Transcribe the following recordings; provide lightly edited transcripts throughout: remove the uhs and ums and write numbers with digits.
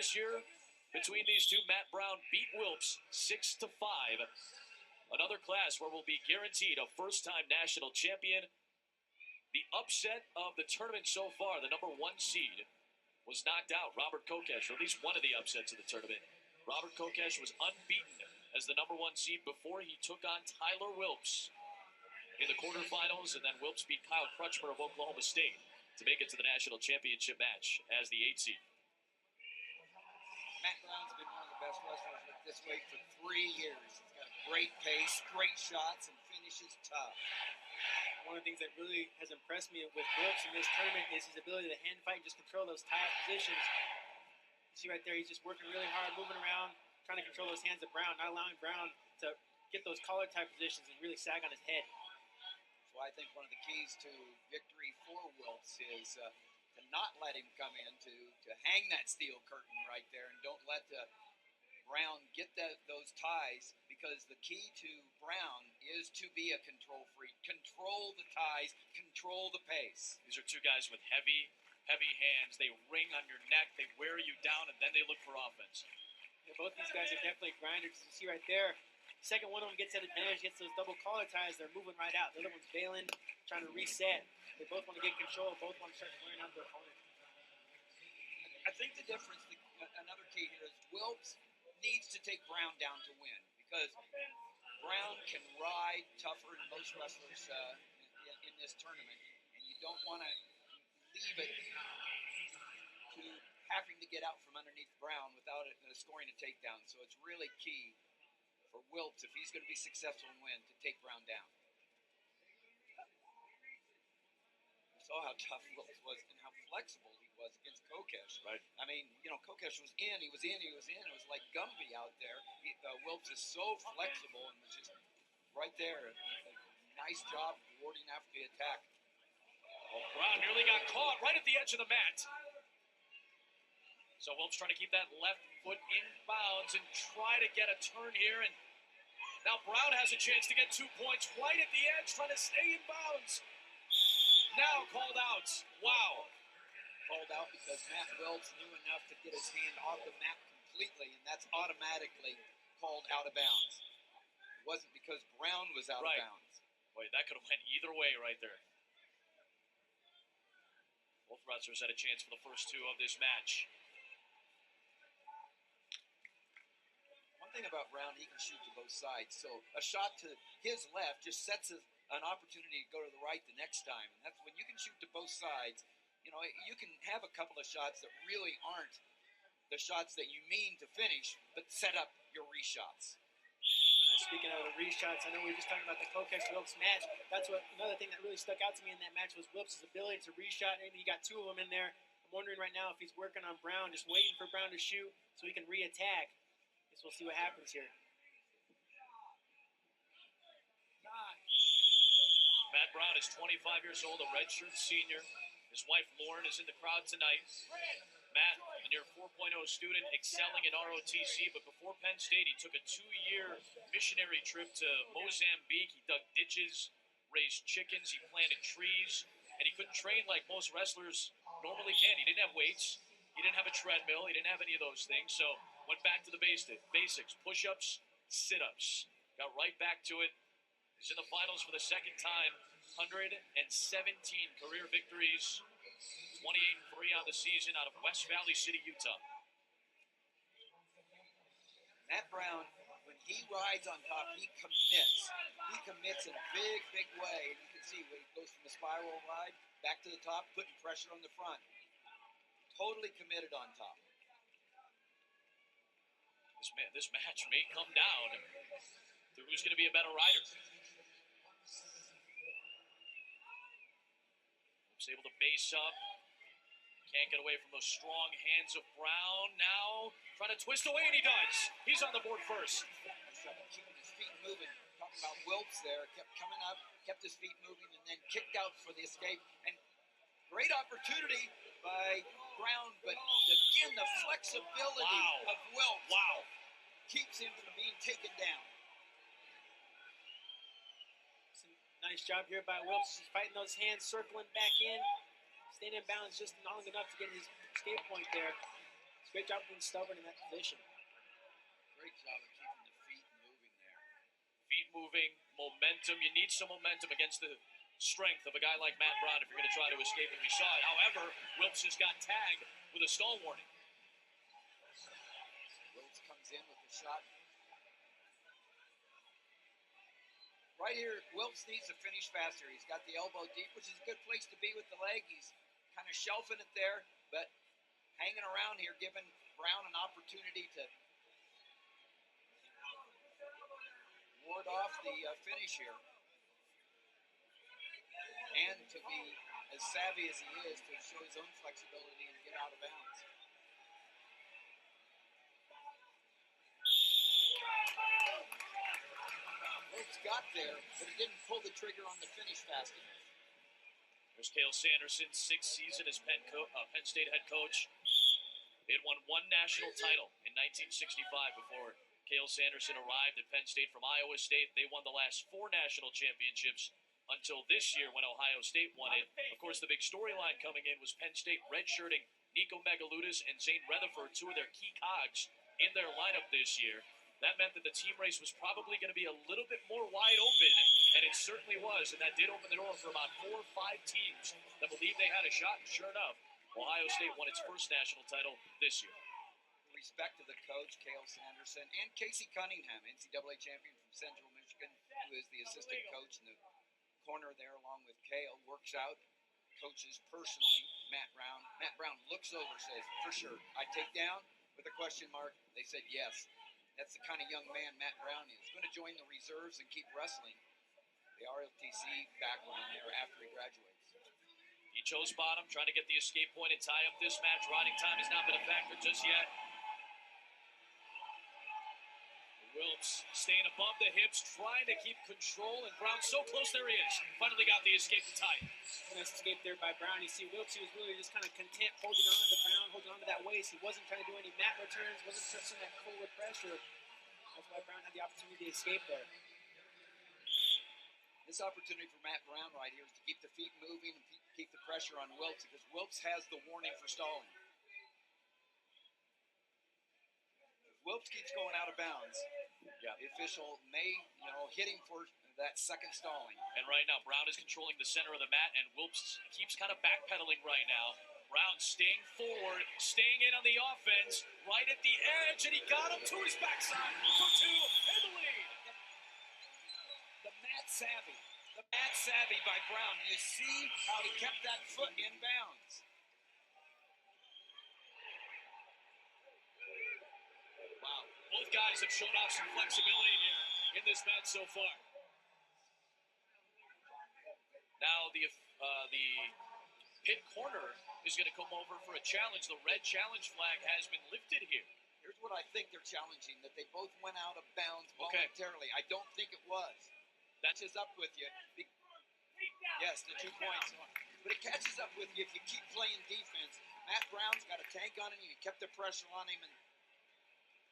this year between these two. Matt Brown beat Wilps 6-5. Another class where we'll be guaranteed a first-time national champion. The upset of the tournament so far, the number 1 seed, was knocked out. Robert Kokesh, or at least one of the upsets of the tournament. Robert Kokesh was unbeaten as the number 1 seed before he took on Tyler Wilps in the quarterfinals, and then Wilps beat Kyle Crutchmer of Oklahoma State to make it to the national championship match as the 8 seed. Matt Brown's been one of the best wrestlers at this weight for 3 years. He's got a great pace, great shots, and finishes tough. One of the things that really has impressed me with Wilps in this tournament is his ability to hand fight and just control those tie-up positions. You see right there, he's just working really hard, moving around, trying to control those hands of Brown, not allowing Brown to get those collar type positions and really sag on his head. So I think one of the keys to victory for Wilps is to not let him come in, to hang that steel curtain right there, and don't let Brown get those ties, because the key to Brown is to be a control freak. Control the ties, control the pace. These are two guys with heavy hands. They ring on your neck, they wear you down, and then they look for offense. Yeah, both these guys are definitely grinders. You see right there, second one of them gets that advantage, gets those double collar ties, they're moving right out. The other one's bailing, trying to reset. They both want to get control, both want to start wearing out their opponent. I think the difference, another key here, is Wilps needs to take Brown down to win, because Brown can ride tougher than most wrestlers in this tournament, and you don't want to leave it to having to get out from underneath Brown without scoring a takedown. So it's really key for Wilps, if he's going to be successful and win, to take Brown down. We saw how tough Wilps was and how flexible he was against Kokesh. Right. I mean, Kokesh was in, he was in. It was like Gumby out there. Wilps is so flexible and was just right there. Nice job warding after the attack. Well, Brown nearly got caught right at the edge of the mat. So Wilps trying to keep that left foot in bounds and try to get a turn here. And now Brown has a chance to get 2 points right at the edge, trying to stay in bounds. Now called out. Wow. Called out because Matt Wilps knew enough to get his hand off the mat completely, and that's automatically called out of bounds. It wasn't because Brown was out of bounds. Boy, that could have went either way right there. Both wrestlers had a chance for the first 2 of this match. One thing about Brown, he can shoot to both sides. So a shot to his left just sets an opportunity to go to the right the next time. And that's when you can shoot to both sides. You can have a couple of shots that really aren't the shots that you mean to finish, but set up your reshots. Speaking of the reshots, I know we were just talking about the Kokesh-Wilps match. That's another thing that really stuck out to me in that match was Wilps' ability to reshot. Maybe he got 2 of them in there. I'm wondering right now if he's working on Brown, just waiting for Brown to shoot so he can re-attack. Guess we'll see what happens here. Matt Brown is 25 years old, a redshirt senior. His wife Lauren is in the crowd tonight. Matt, a near 4.0 student, excelling in ROTC, but before Penn State, he took a 2-year missionary trip to Mozambique. He dug ditches, raised chickens, he planted trees, and he couldn't train like most wrestlers normally can. He didn't have weights, he didn't have a treadmill, he didn't have any of those things, so went back to the basics, push-ups, sit-ups. Got right back to it. He's in the finals for the second time. 117 career victories, 28-3 on the season out of West Valley City, Utah. Matt Brown, when he rides on top, he commits. He commits in a big, big way. And you can see when he goes from the spiral ride back to the top, putting pressure on the front. Totally committed on top. This match may come down to who's going to be a better rider. Was able to base up. Can't get away from those strong hands of Brown. Now trying to twist away, and he does. He's on the board first. Keeping his feet moving. Talking about Wilps there. Kept coming up, kept his feet moving, and then kicked out for the escape. And great opportunity by Brown, but again, the flexibility of Wilps keeps him from being taken down. Nice job here by Wilps, just fighting those hands, circling back in, staying in balance just long enough to get his escape point there. Great job of being stubborn in that position. Great job of keeping the feet moving there. Feet moving, momentum. You need some momentum against the strength of a guy like Matt Brown if you're going to try to escape, and we saw it. However, Wilps just got tagged with a stall warning. Wilps comes in with the shot. Right here, Wilps needs to finish faster. He's got the elbow deep, which is a good place to be with the leg. He's kind of shelving it there, but hanging around here, giving Brown an opportunity to ward off the finish here. And to be as savvy as he is to show his own flexibility and get out of bounds. Wilps got there, but he didn't pull the trigger on the finish fast enough. There's Cale Sanderson, 6th season as Penn State head coach. They had won 1 national title in 1965 before Cale Sanderson arrived at Penn State from Iowa State. They won the last 4 national championships until this year when Ohio State won it. Of course, the big storyline coming in was Penn State redshirting Nico Megaludis and Zane Rutherford, 2 of their key cogs in their lineup this year. That meant that the team race was probably going to be a little bit more wide open, and it certainly was, and that did open the door for about 4 or 5 teams that believed they had a shot, and sure enough, Ohio State won its first national title this year. Respect to the coach, Cale Sanderson, and Casey Cunningham, NCAA champion from Central Michigan, who is the assistant coach in the corner there along with Cale, works out, coaches personally Matt Brown. Matt Brown looks over, says, for sure, I take down, with a question mark. They said yes. That's the kind of young man Matt Brown is. Going to join the reserves and keep wrestling the ROTC background there after he graduates. He chose bottom, trying to get the escape point and tie up this match. Riding time has not been a factor just yet. Wilps staying above the hips, trying to keep control, and Brown so close. There he is. Finally got the escape to tie it. Nice escape there by Brown. You see Wilps, he was really just kind of content holding on to Brown, holding on to that waist. He wasn't trying to do any mat returns, wasn't touching that forward pressure. That's why Brown had the opportunity to escape there. This opportunity for Matt Brown right here is to keep the feet moving and keep the pressure on Wilps, because Wilps has the warning for stalling. If Wilps keeps going out of bounds, the official may, hit him for that second stalling. And right now, Brown is controlling the center of the mat, and Wilps keeps kind of backpedaling right now. Brown staying forward, staying in on the offense, right at the edge, and he got him to his backside for 2 in the lead. The mat savvy by Brown. You see how he kept that foot in bounds. Wow, both guys have shown off some flexibility here in this match so far. Now the pit corner is going to come over for a challenge. The red challenge flag has been lifted here. Here's what I think they're challenging, that they both went out of bounds voluntarily. I don't think it was. That's just up with you. Yes, the 2 points. But it catches up with you if you keep playing defense. Matt Brown's got a tank on him. You kept the pressure on him, and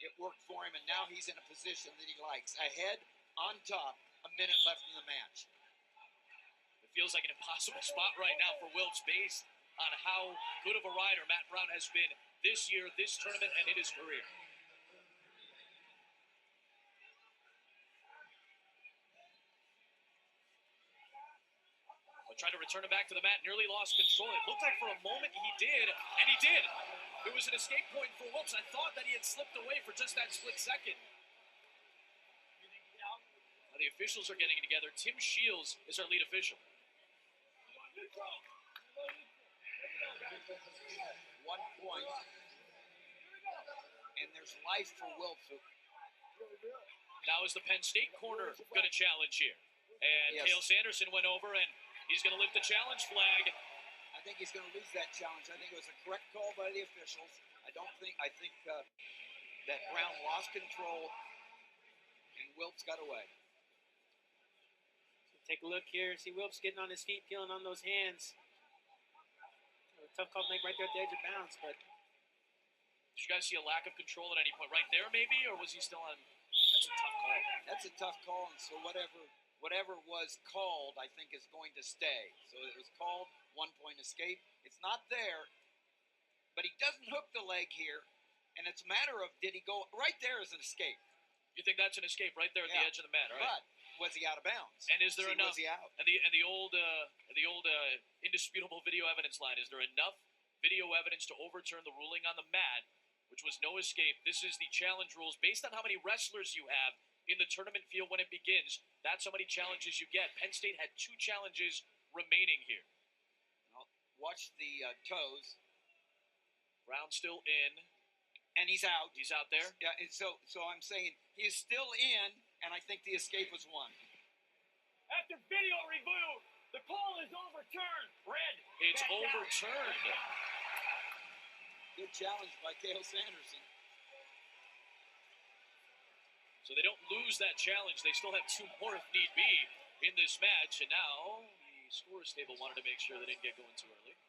it worked for him. And now he's in a position that he likes. Ahead, on top, a minute left in the match. It feels like an impossible spot right now for Wilps based on how good of a rider Matt Brown has been this year, this tournament, and in his career. Tried to return it back to the mat, nearly lost control. It looked like for a moment he did, and he did. It was an escape point for Wilps. I thought that he had slipped away for just that split second. Now the officials are getting together. Tim Shields is our lead official. 1 point. And there's life for Wilps. Now is the Penn State corner going to challenge here? And yes. Cale Sanderson went over, and he's going to lift the challenge flag. I think he's going to lose that challenge. I think it was a correct call by the officials. I think that Brown lost control, and Wilps got away. So take a look here. See Wilps getting on his feet, peeling on those hands. A tough call to make right there at the edge of bounds, but did you guys see a lack of control at any point right there, maybe, or was he still on? That's a tough call. That's a tough call, and so whatever was called, I think, is going to stay. So it was called 1 point escape. It's not there, but he doesn't hook the leg here. And it's a matter of, did he go right there as an escape? You think that's an escape right there at the edge of the mat, right? But was he out of bounds? And is there enough? Was he out? And the old indisputable video evidence line. Is there enough video evidence to overturn the ruling on the mat, which was no escape? This is the challenge rules based on how many wrestlers you have in the tournament field when it begins. That's how many challenges you get. Penn State had 2 challenges remaining here. Well, watch the toes. Brown still in. And he's out. He's out there? Yeah, and so I'm saying he's still in, and I think the escape was won. After video review, the call is overturned. Red. It's overturned. Good challenge by Cale Sanderson. So they don't lose that challenge. They still have 2 more if need be in this match. And now the scores table wanted to make sure they didn't get going too early.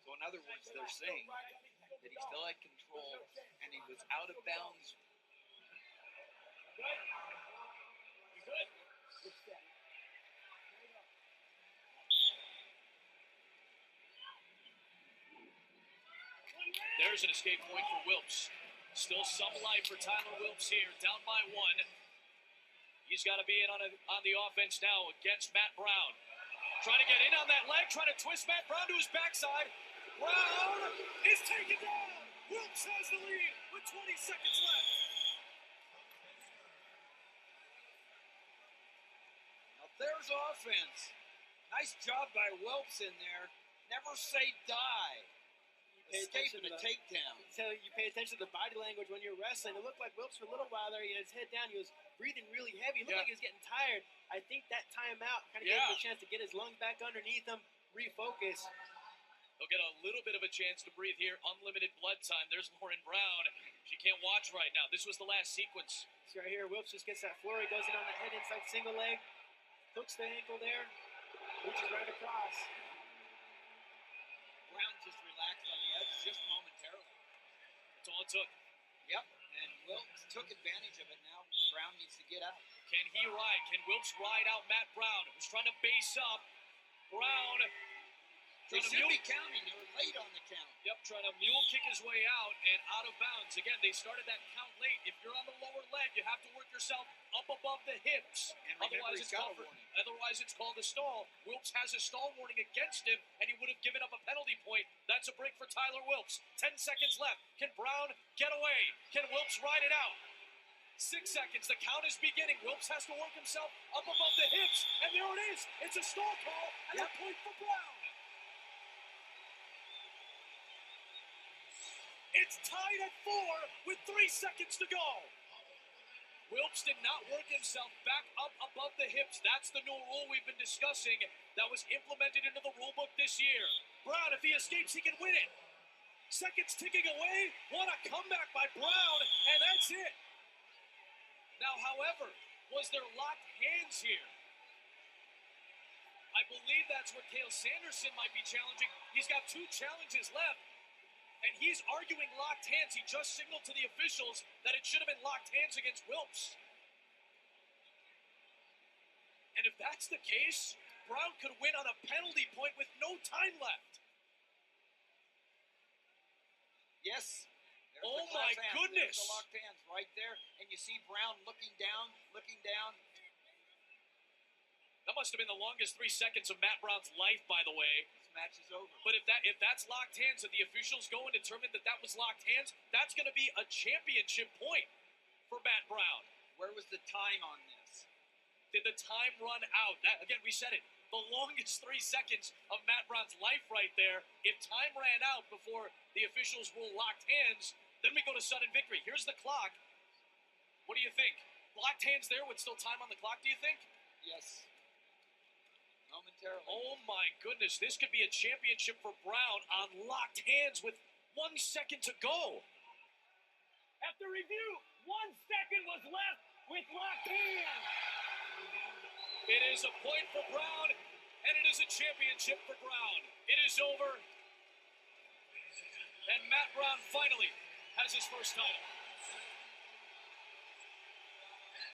So in other words, they're saying that he still had control and he was out of bounds. Good. You good? There's an escape point for Wilps. Still some life for Tyler Wilps here, down by 1. He's got to be in on the offense now against Matt Brown. Trying to get in on that leg, trying to twist Matt Brown to his backside. Brown is taken down. Wilps has the lead with 20 seconds left. Now there's offense. Nice job by Wilps in there. Never say die. Escaping a takedown. So you pay attention to the body language when you're wrestling. It looked like Wilps for a little while there. He had his head down. He was breathing really heavy. It looked like he was getting tired. I think that timeout kind of gave him a chance to get his lungs back underneath him, refocus. He'll get a little bit of a chance to breathe here. Unlimited blood time. There's Lauren Brown. She can't watch right now. This was the last sequence. See right here, Wilps just gets that flurry, goes in on that head inside single leg, hooks the ankle there, reaches right across. Brown just relaxed on the edge just momentarily. That's all it took. Yep, and Wilps took advantage of it now. Brown needs to get out. Can he ride? Can Wilps ride out Matt Brown, who's trying to base up? Brown They should be counting. They were late on the count. Yep, trying to mule kick his way out and out of bounds. Again, they started that count late. If you're on the lower leg, you have to work yourself up above the hips. And remember, Otherwise, it's called a stall. Wilps has a stall warning against him, and he would have given up a penalty point. That's a break for Tyler Wilps. 10 seconds left. Can Brown get away? Can Wilps ride it out? 6 seconds. The count is beginning. Wilps has to work himself up above the hips, and there it is. It's a stall call and a point for Brown. It's tied at 4 with 3 seconds to go. Wilps did not work himself back up above the hips. That's the new rule we've been discussing that was implemented into the rule book this year. Brown, if he escapes, he can win it. Seconds ticking away. What a comeback by Brown, and that's it. Now, however, was there locked hands here? I believe that's what Cale Sanderson might be challenging. He's got 2 challenges left. And he's arguing locked hands. He just signaled to the officials that it should have been locked hands against Wilps. And if that's the case, Brown could win on a penalty point with no time left. Yes. Oh my goodness. There's the locked hands right there. And you see Brown looking down. That must have been the longest 3 seconds of Matt Brown's life, by the way. Match is over. But if that's locked hands and the officials go and determine that was locked hands, that's going to be a championship point for Matt Brown. Where was the time on this? Did the time run out? That, again, we said it. The longest 3 seconds of Matt Brown's life right there. If time ran out before the officials rule locked hands, then we go to sudden victory. Here's the clock. What do you think? Locked hands there with still time on the clock, do you think? Yes. Momentarily. Oh my goodness, this could be a championship for Brown on locked hands with 1 second to go. After review, 1 second was left with locked hands. It is a point for Brown, and it is a championship for Brown. It is over, and Matt Brown finally has his first title.